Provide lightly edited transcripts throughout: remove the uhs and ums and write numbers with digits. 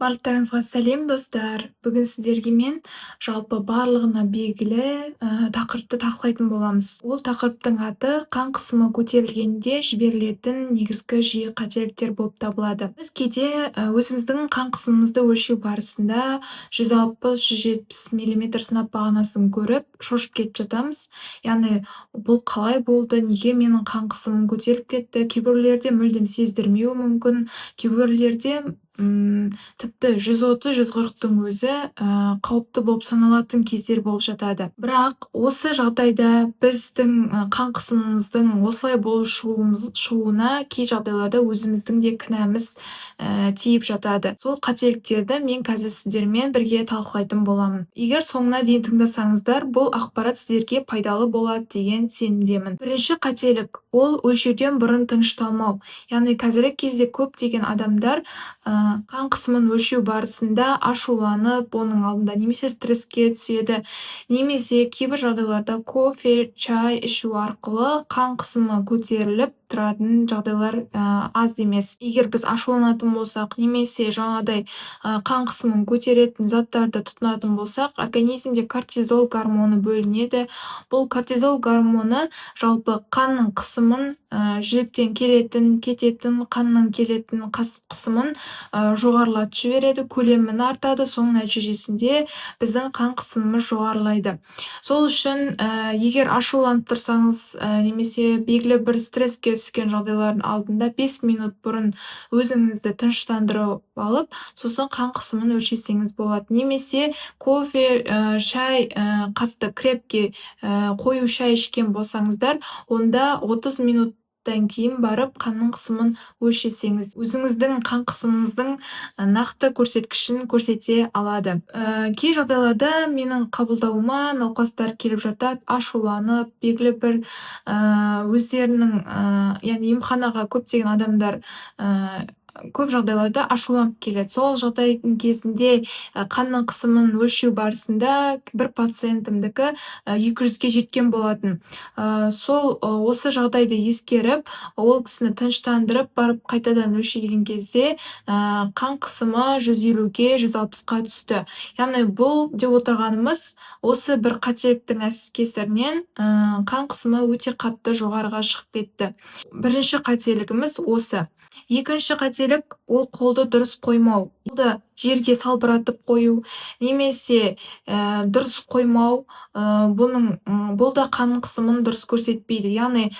Барлықтарыңызға сәлем достар. Бүгін сіздерге мен жалпы барлығына белгілі тақырыпты талқылайтын боламыз. Ол тақырыптың аты қан қысымы көтерілгенде жіберілетін негізгі жиі қателіктер болып табылады. Біз кейде өзіміздің қан қысымымызды өлшеу барысында 160-170 мм сынап бағанасын көріп шошып кетіп жатамыз. Яғни бұл қалай болды, неге менің қан қысымым көтеріліп кетті? Кейбіреулерде мүлдем сездірмеуі мүмкін, кейбіреулерде тіпті 130-140-тың өзі қауіпті болып саналатын кездер болып жатады. Бірақ осы жағдайда біздің қан қысымымыздың осылай болып шығуына кей жағдайларда өзіміздің де кінәміз тиіп жатады. Сол қателіктерді мен қазір сіздермен бірге талқылайтын боламын. Егер соңына дейін тыңдасаңыздар, бұл ақпарат сіздерге пайдалы болады деген сенімдемін. Бірінші қателік – ол өлшеуден бұрын тынышталмау. Яғни қазіргі кезде көптеген адамдар қан қысымын өлшеу барысында ашуланып, оның алдында немесе стресске түседі, немесе кейбір жағдайларда кофе, чай ішу арқылы қан қысымы көтеріліп тұратын жағдайлар аз емес. Егер біз ашуланатын болсақ, немесе жаңағыдай қан қысымын көтеретін заттарды тұтынатын болсақ, организмде кортизол гормоны бөлінеді. Бұл кортизол гормоны жалпы қанның қысымын, жүректен келетін, кететін қанның келетін қысымын жоғарылатып жібереді, көлемін артады, соның нәтижесінде біздің қан қысымымыз жоғарылайды. Сол үшін егер ашуланып тұрсаңыз, немесе белгілі бір стресске түскен жағдайлардың алдында 5 минут бұрын өзіңізді тыныштандырып алып, сосын қан қысымын өлшесеңіз болады. Немесе кофе, шай, қатты крепкий қою шай ішкен болсаңыздар, онда 30 минуттан кейін барып қанның қысымын өлшесеңіз, өзіңіздің қан қысымыңыздың нақты көрсеткішін көрсете алады. Кей жағдайларда менің қабылдауыма науқастар келіп жатады, ашуланып, белгілі бір өздерінің, яғни емханаға көптеген адамдар көп жағдайларда ашуланып келеді. Сол жағдайдың кезінде қанның қысымын өлшеу барысында бір пациентімдікі 200-ге жеткен болатын. Осы жағдайды ескеріп, ол кісіні тыныштандырып, барып қайтадан өлшеген кезде қан қысымы 150-ге, 160-қа түсті. Яғни бұл деп отырғанымыз осы бір қателіктің кесірінен қан қысымы өте қатты жоғарыға шығып кетті. Бірінші қателігіміз осы. Екінші қателік – ол қолды дұрыс қоймау. Қолды жерге салбыратып қою, немесе дұрыс қоймау, бұл да қан қысымын дұрыс көрсетпейді. Яғни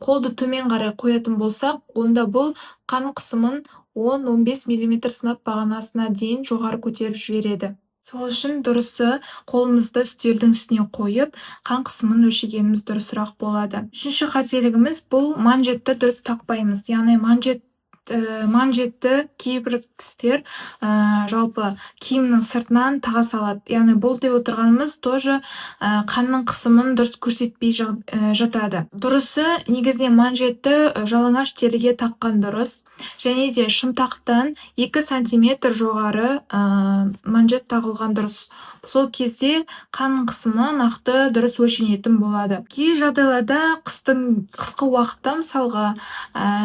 қолды төмен қарай қоятын болсақ, онда бұл қан қысымын 10-15 мм сынап бағанасына дейін жоғары көтеріп жібереді. Сол үшін дұрысы қолымызды үстелдің үстіне қойып, қан қысымын өлшегеніміз дұрысырақ болады. Үшінші қателігіміз – бұл манжетті дұрыс тақпаймыз. Яғни манжетті кейбір кісілер жалпы киімнің сыртынан таға салады. Яғни бұл деп отырғанымыз тоже қанның қысымын дұрыс көрсетпей жатады. Дұрысы негізінен манжетті жалаңаш теріге таққан дұрыс, және де шынтақтан 2 см жоғары манжет тағылған дұрыс. Сол кезде қан қысымы нақты дұрыс өлшенетін болады. Кей жағдайларда қысқы уақытта мысалға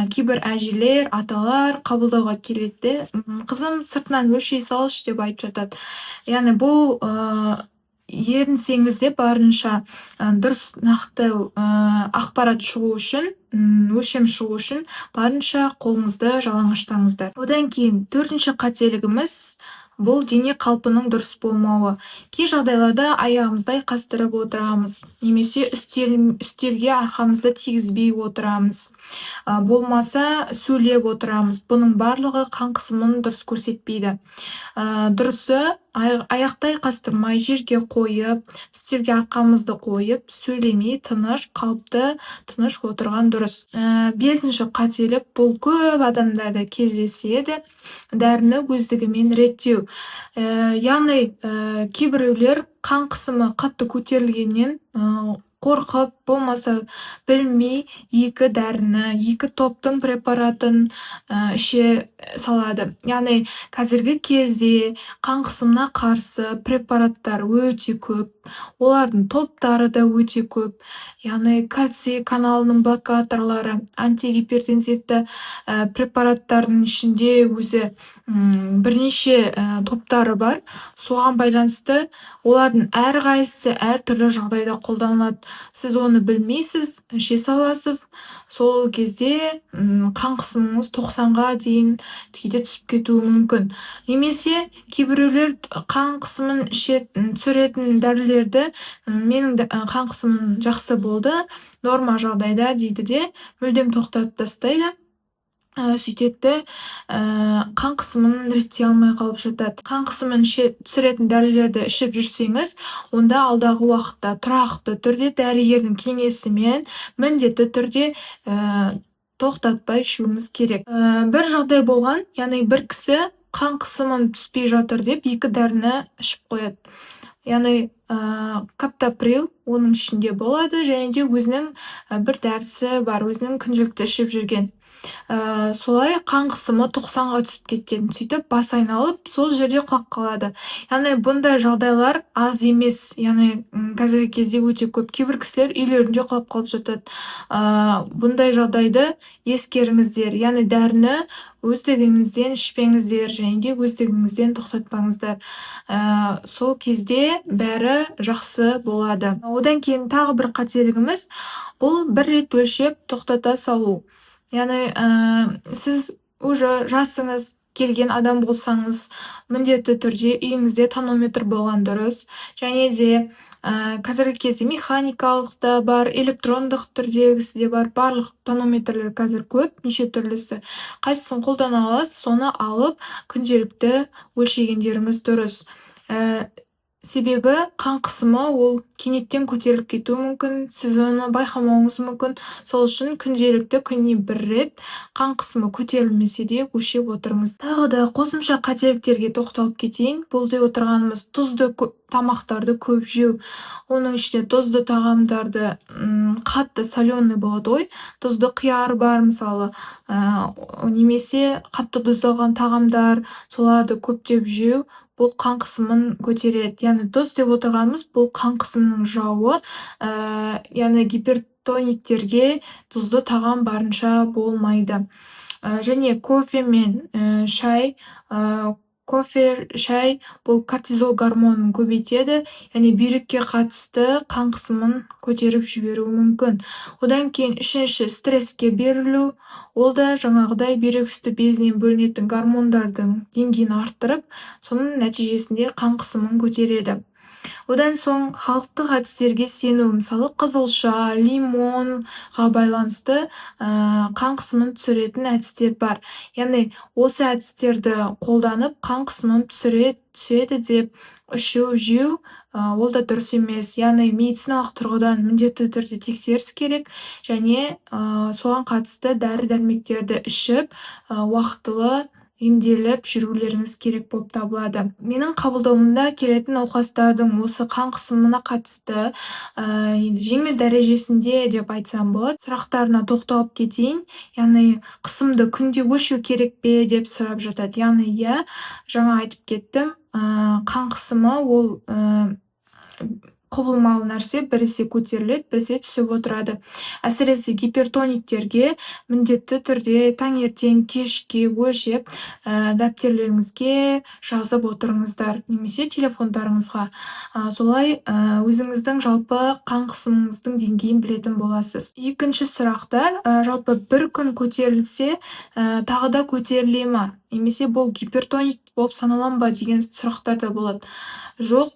кейбір әжелер, аталар қабылдауға келеді, қызым сыртынан өлшей салшы деп айтып жатады. Яғни бұл ерінсеңіз де барынша дұрыс нақты ақпарат шығу үшін, өлшем шығу үшін барынша қолыңызды жалаңаштаңыздар. Одан кейін төртінші қателігіміз – бұл дене қалпының дұрыс болмауы. Кей жағдайларда аяғымызды айқастырып отырамыз, немесе үстелге арқамызды тигізбей отырамыз. Болмаса сөйлеп отырамыз. Бұның барлығы қан қысымын дұрыс көрсетпейді. Дұрысы аяқты айқастырмай жерге қойып, үстелге арқамызды қойып, сөйлемей тыныш, қалыпты тыныш отырған дұрыс. Бесінші қателік – бұл көп адамдарда кездеседі, дәріні өздігімен реттеу. Яғни кейбіреулер қан қысымы қатты көтерілгеннен қорқып, болмаса білмей екі дәріні, екі топтың препаратын іше салады. Яғни қазіргі кезде қан қысымына қарсы препараттар өте көп. Олардың топтары да өте көп. Яғни кальций каналының блокаторлары, антигипертензивті препараттардың ішінде өзі бірнеше топтары бар. Соған байланысты олардың әрқайсысы әртүрлі жағдайда қолданылады. Сіз оны білмейсіз, іше саласыз. Сол кезде қан қысымыңыз 90-ға дейін кейде түсіп кетуі мүмкін. Немесе кейбіреулер қан қысымын түсіретін дәрілерді менің қан қысымым жақсы болды, норма жағдайда дейді де мүлдем тоқтатып тастайды. Сөйтеді, қан қысымын реттей алмай қалып жатады. Қан қысымын түсіретін дәрілерді ішіп жүрсеңіз, онда алдағы уақытта тұрақты түрде дәрігердің кеңесімен міндетті түрде тоқтатпай ішуіңіз керек. Бір жағдай болған, яғни бір кісі қан қысымын түспей жатыр деп екі дәріні ішіп қояды. Яғни каптоприл оның ішінде болады, және де өзінің бір дәрісі бар, өзінің күнделікті ішіп жүрген. Солай қан қысымы 90-ға түсіп кеткен. Сөйтіп бас айналып, сол жерде құлап қалады. Яғни бұндай жағдайлар аз емес. Яғни қазіргі кезде өте көп. Кейбір кісілер үйлерінде құлап қалып жатады. Бұндай жағдайды ескеріңіздер. Яғни дәріні өздігіңізден ішпеңіздер, және де өздігіңізден тоқтатпаңыздар. Сол кезде бәрі жақсы болады. Одан кейін тағы бір қателігіміз, бұл бір рет өлшеп тоқтата салу. Яғни сіз уже жасыңыз келген адам болсаңыз, міндетті түрде үйіңізде тонометр болған дұрыс. Және де қазіргі кезде механикалық та бар, электрондық түрдегісі де бар. Барлық тонометрлер қазір көп, неше түрлісі. Қайсысын қолдана аласыз, соны алып күнделікті өлшегендеріңіз дұрыс. Себебі қан қысымы ол кенеттен көтеріліп кетуі мүмкін, сіз оны байқамауыңыз мүмкін. Сол үшін күнделікті күніне бір рет қан қысымы көтерілмесе де өлшеп отырыңыз. Тағы да қосымша қателіктерге тоқталып кетейін. Бұл деп отырғанымыз тұзды тамақтарды көп жеу. Оның ішінде тұзды тағамдарды қатты соленый болады ғой. Тұзды қияр бар мысалы, немесе қатты тұздалған тағамдар, соларды көптеп жеу. Бұл қан қысымын көтереді. Яғни тұз деп отырғанымыз бұл қан қысымының жауы. Яғни гипертониктерге тұзды тағам барынша болмайды. Және кофе мен шай, кофе, шай бұл кортизол гормонын көбейтеді, яғни бүйрекке қатысты қан қысымын көтеріп жіберуі мүмкін. Одан кейін үшінші стресске берілу, ол да жаңағыдай бүйрек үсті безінен бөлінетін гормондардың деңгейін арттырып, соның нәтижесінде қан қысымын көтереді. Одан соң халықтық әдістерге сену, мысалы қызылша, лимонға байланысты қан қысымын түсіретін әдістер бар. Яғни осы әдістерді қолданып қан қысымын түседі деп ішу, жеу ол да дұрыс емес. Яғни медициналық тұрғыдан міндетті түрде тексеріс керек, және соған қатысты дәрі-дәрмектерді ішіп, уақытылы емделіп жүрулеріңіз керек болып табылады. Менің қабылдауымда келетін науқастардың осы қан қысымына қатысты жеңіл дәрежесінде деп айтсам болады, сұрақтарына тоқталып кетейін. Яғни қысымды күнде өлшеу керек пе деп сұрап жатады. Яғни жаңа айтып кеттім, қан қысымы ол құбылмалы нәрсе, біресе көтеріледі, біресе түсіп отырады. Әсіресе гипертониктерге міндетті түрде таңертең, кешке өлшеп, дәптерлеріңізге жазып отырыңыздар, немесе телефондарыңызға. Солай өзіңіздің жалпы қан қысымыңыздың деңгейін білетін боласыз. Екінші сұрақтар, жалпы бір күн көтерілсе, тағы да көтеріле ма? Немесе бұл гипертоник болып саналам ба деген сұрақтар да болады. Жоқ,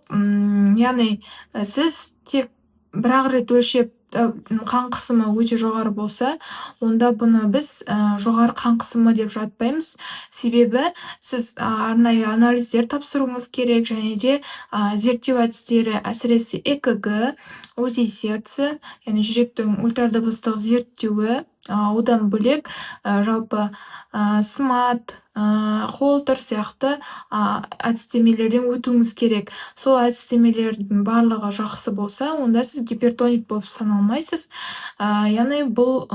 яғни сіз тек бір-ақ рет өлшеп қан қысымы өте жоғары болса, онда бұны біз жоғары қан қысымы деп жатпаймыз. Себебі сіз арнайы анализдер тапсыруыңыз керек, және де зерттеу әдістері, әсіресе ЭКГ, УЗИ сердце, яғни жүректің ультрадыбыстық зерттеуі, Одан бөлек жалпы SMART, Holter сияқты әдістемелерден өтуіңіз керек. Сол әдістемелердің барлығы жақсы болса, онда сіз гипертоник болып саналмайсыз. Яғни бұл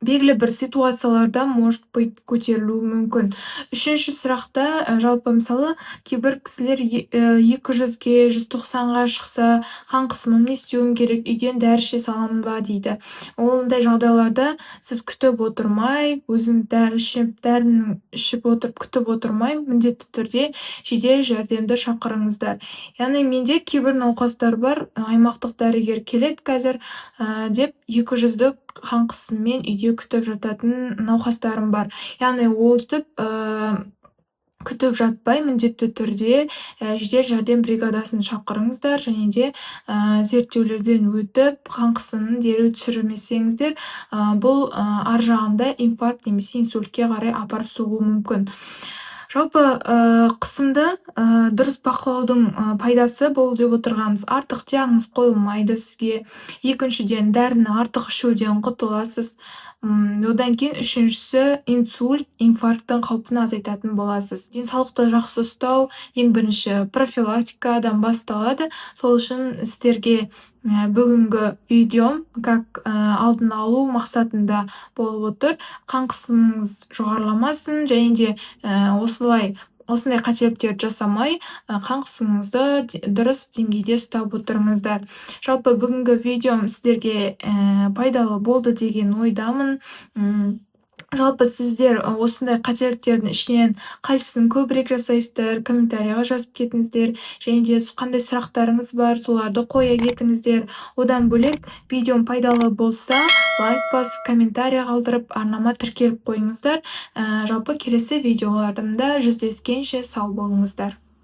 белгілі бір ситуацияларда может быть көтерілуі мүмкін. Үшінші сұрақта, жалпы мысалы кейбір кісілер 200-ге, 190-ға шықса, қан қысымым не істеуім керек, үйден дәрі іше саламын ба дейді. Ондай жағдайларда сіз күтіп отырмай, өзіңіз дәріні ішіп отырып күтіп отырмай, міндетті түрде жедел жәрдемді шақырыңыздар. Яғни менде кейбір науқастар бар, аймақтық дәрігер келеді қазір деп 200-ді қан қысыммен үйде күтіп жататын науқастарым бар. Яғни күтіп жатпай, міндетті түрде жедел жәрдем бригадасын шақырыңыздар, және де зерттеулерден өтіп, қан қысымын дереу түсірмесеңіздер, бұл ар жағында инфаркт немесе инсультке қарай апарып соғуы мүмкін. Жалпы қысымды дұрыс бақылаудың пайдасы бұл деп отырғанымыз, артық диагноз қойылмайды сізге. Екіншіден, дәріні артық ішуден құтыласыз. Одан кейін үшіншісі, инсульт, инфаркттың қаупін азайтатын боласыз. Денсаулықты жақсы ұстау ең бірінші профилактикадан басталады. Сол үшін сіздерге бүгінгі видеом как алдын алу мақсатында болып отыр. Қан қысымыңыз жоғарыламасын, және де осындай қателіктерді жасамай, қан қысымыңызды дұрыс деңгейде ұстап отырыңыздар. Жалпы бүгінгі видеом сіздерге пайдалы болды деген ойдамын. Жалпы сіздер осындай қателіктердің ішінен қайсысын көбірек жасайсыздар, комментарияға жазып кетіңіздер, және де қандай сұрақтарыңыз бар, соларды қоя кетіңіздер. Одан бөлек видеом пайдалы болса, лайк басып, комментария қалдырып, арнама тіркеліп қойыңыздар. Жалпы келесі видеоларымда жүздескенше сау болыңыздар.